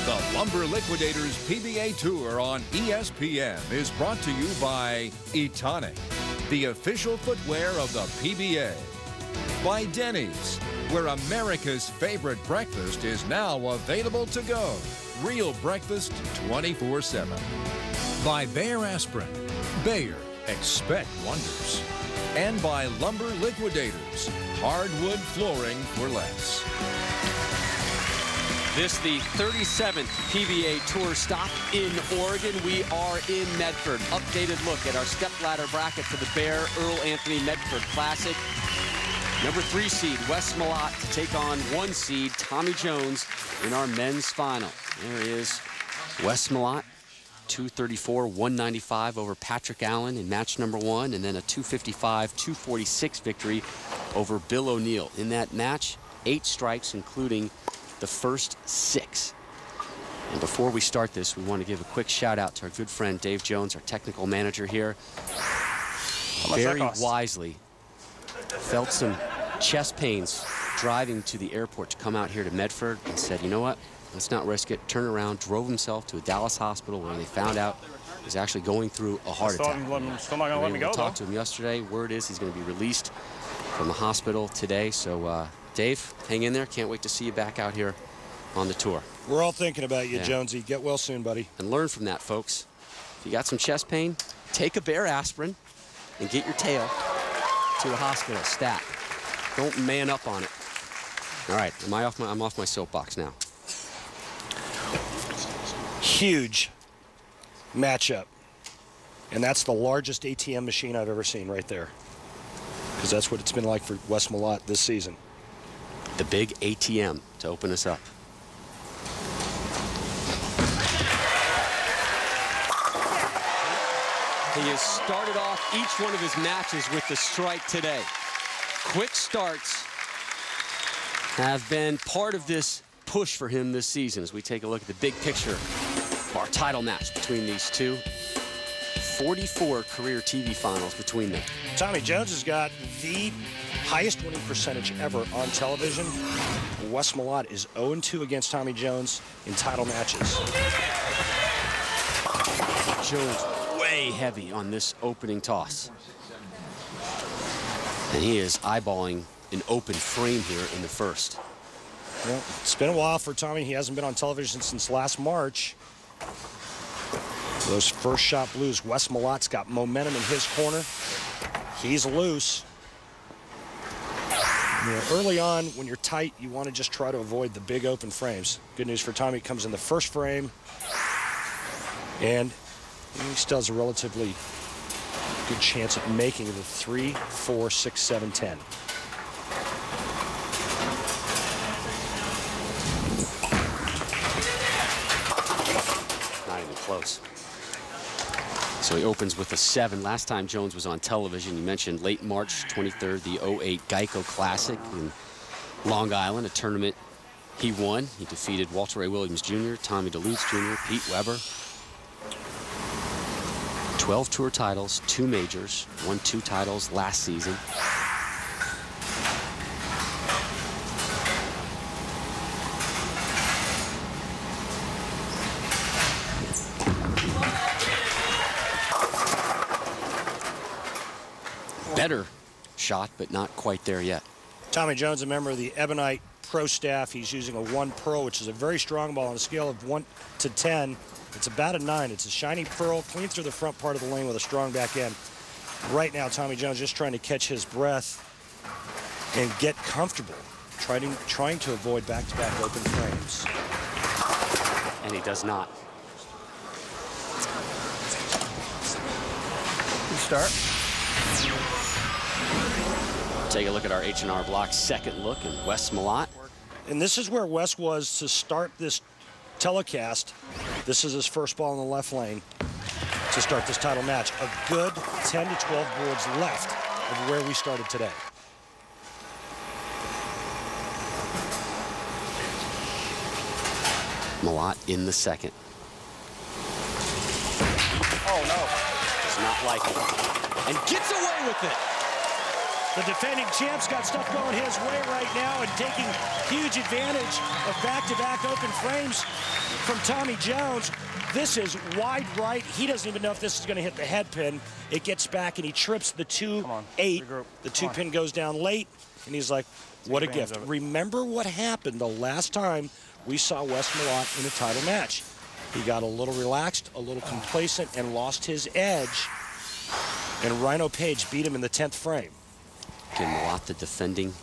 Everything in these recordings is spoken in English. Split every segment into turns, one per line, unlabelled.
The Lumber Liquidators PBA Tour on ESPN is brought to you by Etonic, the official footwear of the PBA. By Denny's, where America's favorite breakfast is now available to go. Real breakfast 24/7. By Bayer Aspirin. Bayer, expect wonders. And by Lumber Liquidators, hardwood flooring for less.
This the 37th PBA Tour stop in Oregon. We are in Medford. Updated look at our stepladder bracket for the Bear Earl Anthony Medford Classic. Number 3 seed Wes Malott to take on 1 seed Tommy Jones in our men's final. There is Wes Malott, 234-195 over Patrick Allen in match number 1, and then a 255-246 victory over Bill O'Neill. In that match, 8 strikes, including the first 6. And before we start this, we want to give a quick shout out to our good friend Dave Jones, our technical manager here. Very wisely felt some chest pains driving to the airport to come out here to Medford and said, you know what, let's not risk it. Turned around, drove himself to a Dallas hospital where they found out he was actually going through a heart attack.
Still not gonna let me go,
talked to him yesterday. Word is he's going to be released from the hospital today. So Dave, hang in there. Can't wait to see you back out here on the tour.
We're all thinking about you, Jonesy. Get well soon, buddy.
And learn from that, folks. If you got some chest pain, take a Bayer aspirin and get your tail to the hospital stat. Don't man up on it. All right, I'm off my soapbox now.
Huge matchup. And that's the largest ATM machine I've ever seen right there. Because that's what it's been like for Wes Malott this season.
The big ATM to open us up. He has started off each one of his matches with the strike today. Quick starts have been part of this push for him this season as we take a look at the big picture of our title match between these two. 44 career TV finals between them.
Tommy Jones has got the highest winning percentage ever on television. Wes Malott is 0-2 against Tommy Jones in title matches.
Jones way heavy on this opening toss. And he is eyeballing an open frame here in the first.
Well, it's been a while for Tommy. He hasn't been on television since last March. Those first shot blues, Wes Malott's got momentum in his corner. He's loose. You know, early on, when you're tight, you want to just try to avoid the big open frames. Good news for Tommy, it comes in the first frame. And he still has a relatively good chance of making it a 3, 4, 6, 7, 10.
Not even close. So he opens with a 7. Last time Jones was on television, you mentioned late March 23rd, the 08 Geico Classic in Long Island, a tournament he won. He defeated Walter Ray Williams Jr., Tommy DeLuce Jr., Pete Weber. 12 tour titles, 2 majors, won 2 titles last season. Better shot, but not quite there yet.
Tommy Jones, a member of the Ebonite Pro staff. He's using a 1 Pro, which is a very strong ball on a scale of 1 to 10. It's about a 9. It's a shiny pearl, clean through the front part of the lane with a strong back end. Right now, Tommy Jones just trying to catch his breath and get comfortable, trying to avoid back-to-back open frames.
And he does not.
Good start.
Take a look at our H&R Block second look, and Wes Malott.
And this is where Wes was to start this telecast. This is his first ball in the left lane to start this title match. A good 10 to 12 boards left of where we started today.
Malott in the second.
Oh, no.
Does not like it. And gets away with it.
The defending champ's got stuff going his way right now and taking huge advantage of back-to-back open frames from Tommy Jones. This is wide right. He doesn't even know if this is going to hit the head pin. It gets back and he trips the 2-8. The 2-pin goes down late, and he's like, what a gift. Remember what happened the last time we saw Wes Malott in a title match. He got a little relaxed, a little complacent, and lost his edge. And Rhino Page beat him in the 10th frame.
Again, Malott, the defending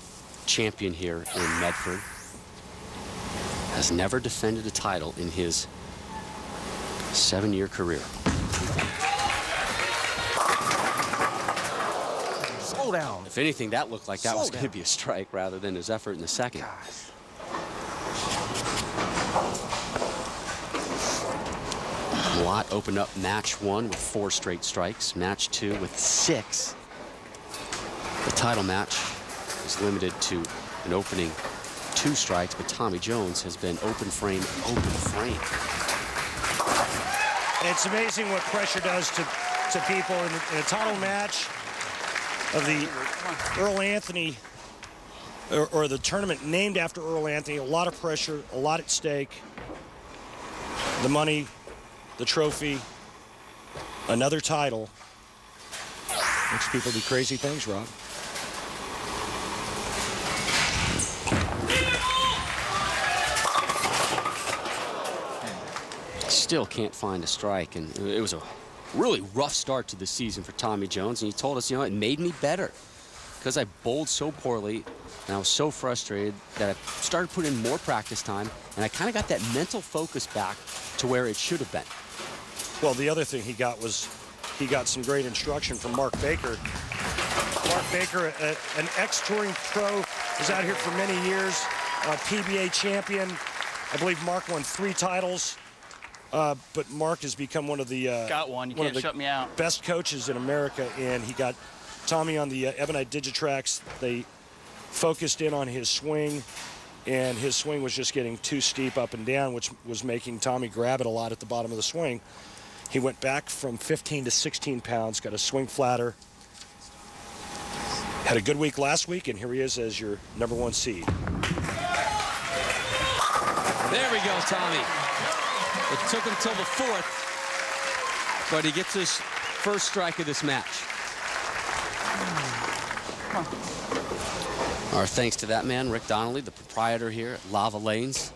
champion here in Medford, has never defended a title in his 7-year career.
Slow down.
If anything, that looked like that was going to be a strike rather than his effort in the second.
Gosh.
Malott opened up match 1 with 4 straight strikes, match 2 with 6. The title match is limited to an opening 2 strikes, but Tommy Jones has been open frame, open frame.
It's amazing what pressure does to people in a title match of the Earl Anthony, or the tournament named after Earl Anthony. A lot of pressure, a lot at stake. The money, the trophy, another title. Makes people do crazy things, Rob.
Still can't find a strike, and it was a really rough start to the season for Tommy Jones, and he told us, you know, it made me better because I bowled so poorly and I was so frustrated that I started putting in more practice time, and I kind of got that mental focus back to where it should have been.
Well, the other thing he got was he got some great instruction from Mark Baker. Mark Baker, an ex-touring pro, was out here for many years, PBA champion. I believe Mark won 3 titles. But Mark has become one of the best coaches in America, and he got Tommy on the Ebonite Digitrax. They focused in on his swing, and his swing was just getting too steep up and down, which was making Tommy grab it a lot at the bottom of the swing. He went back from 15 to 16 pounds, got a swing flatter. Had a good week last week, and here he is as your #1 seed.
There we go, Tommy. It took him till the 4th, but he gets his first strike of this match. Our thanks to that man, Rick Donnelly, the proprietor here at Lava Lanes.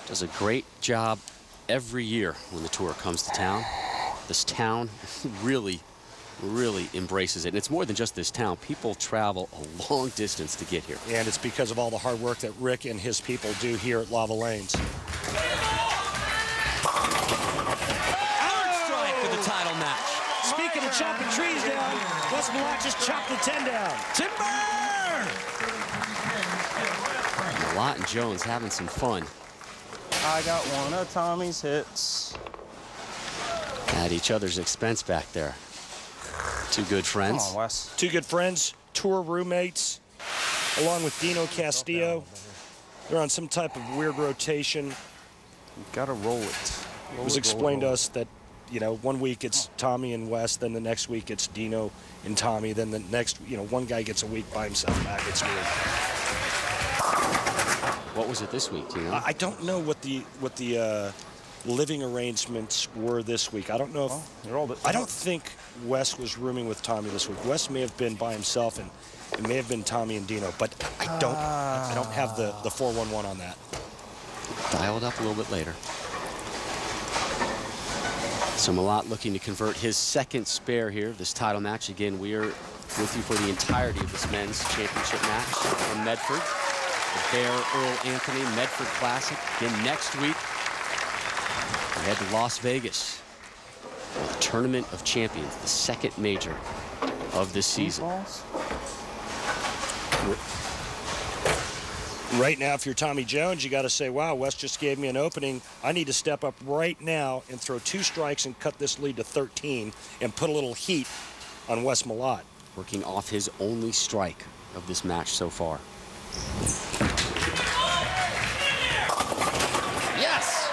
Does a great job every year when the tour comes to town. This town really embraces it. And it's more than just this town. People travel a long distance to get here.
And it's because of all the hard work that Rick and his people do here at Lava Lanes.
Title match.
Speaking of chopping trees down, Wes Malott just chopped the 10 down.
Timber! Malott and Jones having some fun.
I got one of Tommy's hits.
At each other's expense back there. 2 good friends.
Come on, Wes.
2 good friends, tour roommates, along with Dino Castillo. They're on some type of weird rotation.
You gotta roll it.
It was explained to us that, you know, one week it's Tommy and Wes, then the next week it's Dino and Tommy, then the next, you know, one guy gets a week by himself back. It's weird.
What was it this week, do you know?
I don't know what the living arrangements were this week. I don't know if I don't think Wes was rooming with Tommy this week. Wes may have been by himself, and it may have been Tommy and Dino, but I don't have the 411 on that.
Dial it up a little bit later. So Malott looking to convert his second spare here, this title match. Again, we are with you for the entirety of this men's championship match from Medford. The Bear Earl Anthony Medford Classic. Again, next week, we head to Las Vegas for the Tournament of Champions, the second major of this season.
Right now, if you're Tommy Jones, you got to say, wow, Wes just gave me an opening. I need to step up right now and throw 2 strikes and cut this lead to 13 and put a little heat on Wes Malott.
Working off his only strike of this match so far.
Yes!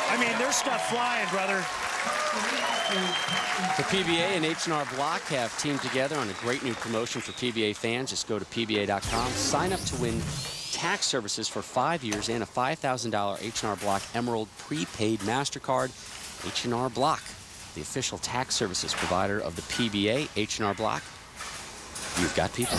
I mean, there's stuff flying, brother.
The PBA and H&R Block have teamed together on a great new promotion for PBA fans. Just go to PBA.com, sign up to win tax services for 5 years and a $5,000 H&R Block Emerald prepaid MasterCard. H&R Block, the official tax services provider of the PBA. H&R Block, you've got people.